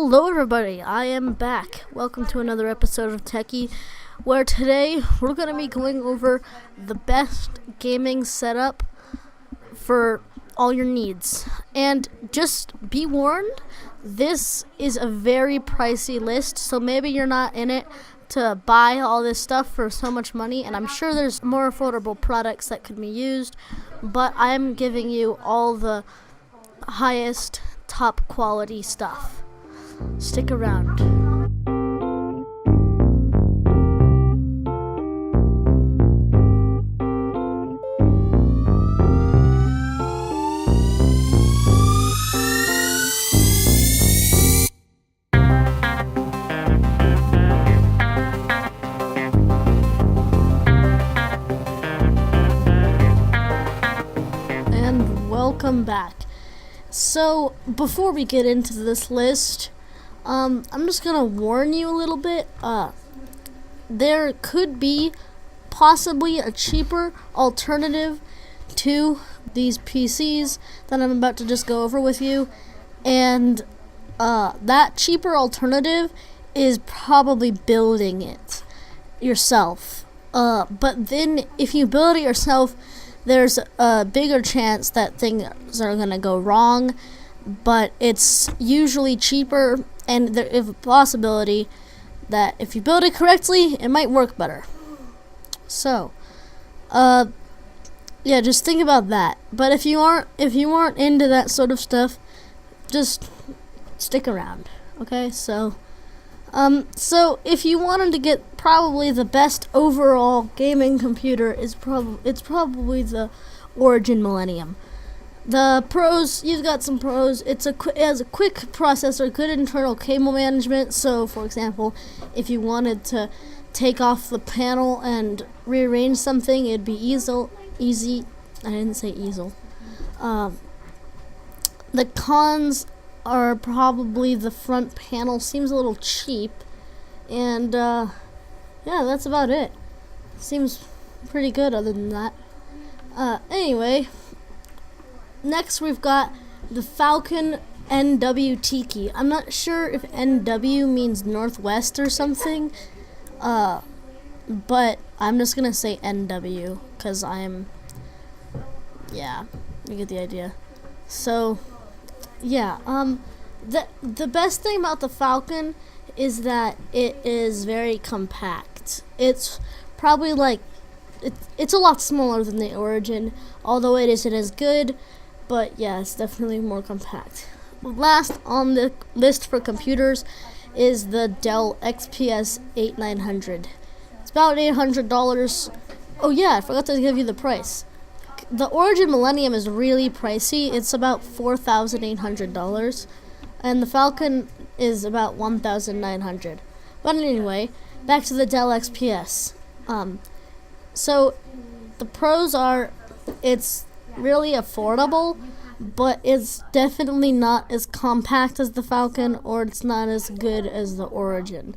Hello everybody, I am back. Welcome to another episode of Techie, where today we're going to be going over the best gaming setup for all your needs. And just be warned, this is a very pricey list, so maybe you're not in it to buy all this stuff for so much money, and I'm sure there's more affordable products that could be used, but I'm giving you all the highest top quality stuff. Stick around. And welcome back. So, before we get into this list, I'm just gonna warn you a little bit. There could be possibly a cheaper alternative to these PCs that I'm about to just go over with you, and that cheaper alternative is probably building it yourself. But then if you build it yourself, there's a bigger chance that things are gonna go wrong, but it's usually cheaper, and there is a possibility that if you build it correctly, it might work better. So, yeah, just think about that. But if you aren't into that sort of stuff, just stick around, okay? So if you wanted to get probably the best overall gaming computer, it's probably the Origin Millennium. The pros, you've got some pros. It has a quick processor, good internal cable management. So, for example, if you wanted to take off the panel and rearrange something, it'd be easy. I didn't say easel. The cons are probably the front panel seems a little cheap, and yeah, that's about it. Seems pretty good other than that. Anyway, next we've got the Falcon NW tecchie. I'm not sure if NW means northwest or something, but I'm just gonna say NW because yeah, you get the idea. So, yeah, the best thing about the Falcon is that it is very compact. It's probably it's a lot smaller than the Origin, although it isn't as good, but yeah, it's definitely more compact. Last on the list for computers is the Dell XPS 8900. It's about $800. Oh yeah, I forgot to give you the price. The Origin Millennium is really pricey. It's about $4,800, and the Falcon is about $1,900. But anyway, back to the Dell XPS. So the pros are it's really affordable, but it's definitely not as compact as the Falcon, or it's not as good as the Origin.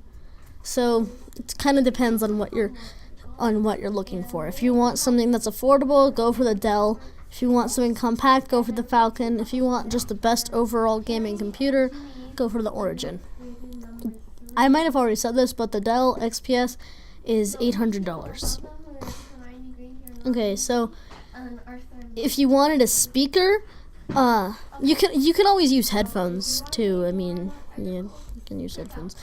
So it kind of depends on what you're looking for. If you want something that's affordable, go for the Dell. If you want something compact, go for the Falcon. If you want just the best overall gaming computer, go for the Origin. I might have already said this, but the Dell XPS is $800. Okay, so if you wanted a speaker, you can always use headphones too. I mean, yeah, you can use headphones.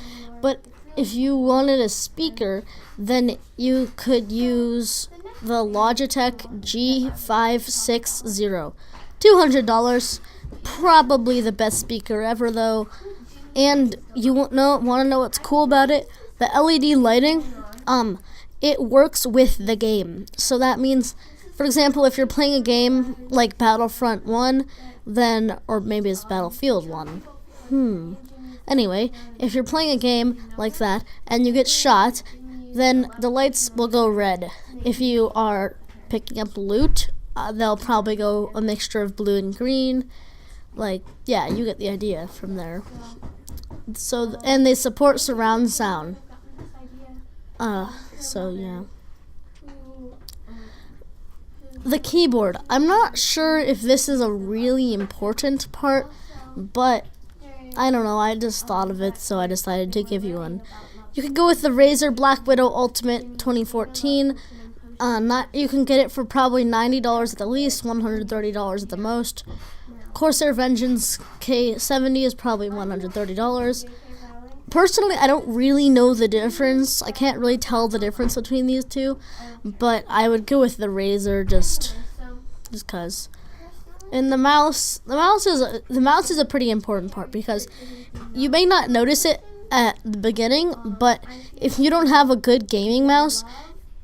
But if you wanted a speaker, then you could use the Logitech G560. $200. Probably the best speaker ever, though. And you want to know what's cool about it? The LED lighting, it works with the game. So that means, for example, if you're playing a game like Battlefront 1, then, or maybe it's Battlefield 1. Anyway, if you're playing a game like that and you get shot, then the lights will go red. If you are picking up loot, they'll probably go a mixture of blue and green. Yeah, you get the idea from there. So, and they support surround sound. So yeah. The keyboard. I'm not sure if this is a really important part, but I don't know, I just thought of it, so I decided to give you one. You could go with the Razer Black Widow Ultimate 2014. You can get it for probably $90 at the least, $130 at the most. Corsair Vengeance K70 is probably $130. Personally, I don't really know the difference. I can't really tell the difference between these two, but I would go with the Razer just cause. And the mouse is a pretty important part because you may not notice it at the beginning, but if you don't have a good gaming mouse,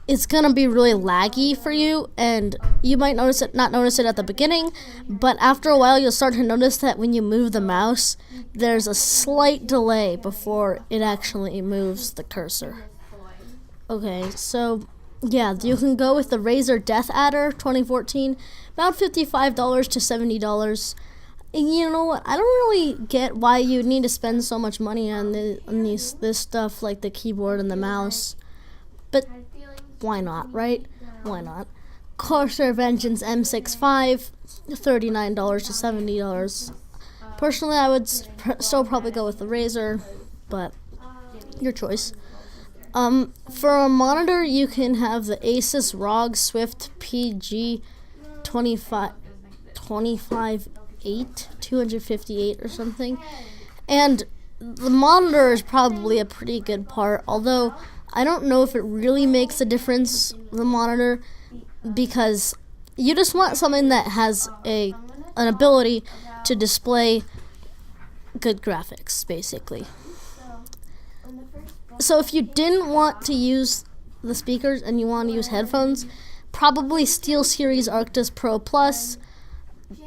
it's gonna be really laggy for you, and you might not notice it at the beginning, but after a while you'll start to notice that when you move the mouse, there's a slight delay before it actually moves the cursor. Okay, so yeah, you can go with the Razer Death Adder 2014, about $55 to $70. And you know what? I don't really get why you need to spend so much money on this stuff like the keyboard and the mouse, but why not, right? Why not? Corsair Vengeance M65, $39 to $70. Personally, I would still probably go with the Razer, but your choice. For a monitor, you can have the Asus ROG Swift PG 258 or something. And the monitor is probably a pretty good part, although I don't know if it really makes a difference, the monitor, because you just want something that has an ability to display good graphics, basically. So if you didn't want to use the speakers and you want to use headphones, probably SteelSeries Arctis Pro Plus.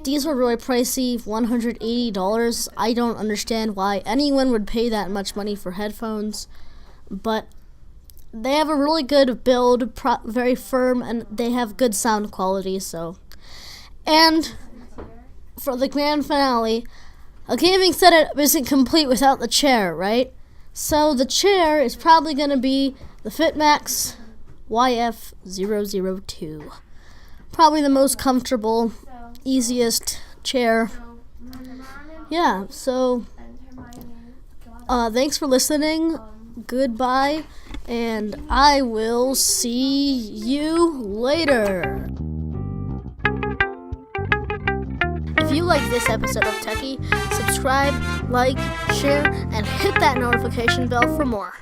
These were really pricey, $180. I don't understand why anyone would pay that much money for headphones, but they have a really good build, very firm, and they have good sound quality. So, and for the grand finale, a gaming setup isn't complete without the chair, right? So the chair is probably going to be the FitMax YF002. Probably the most comfortable, easiest chair. Yeah, so thanks for listening. Goodbye, and I will see you later. If you like this episode of Techie, subscribe, like, share, and hit that notification bell for more.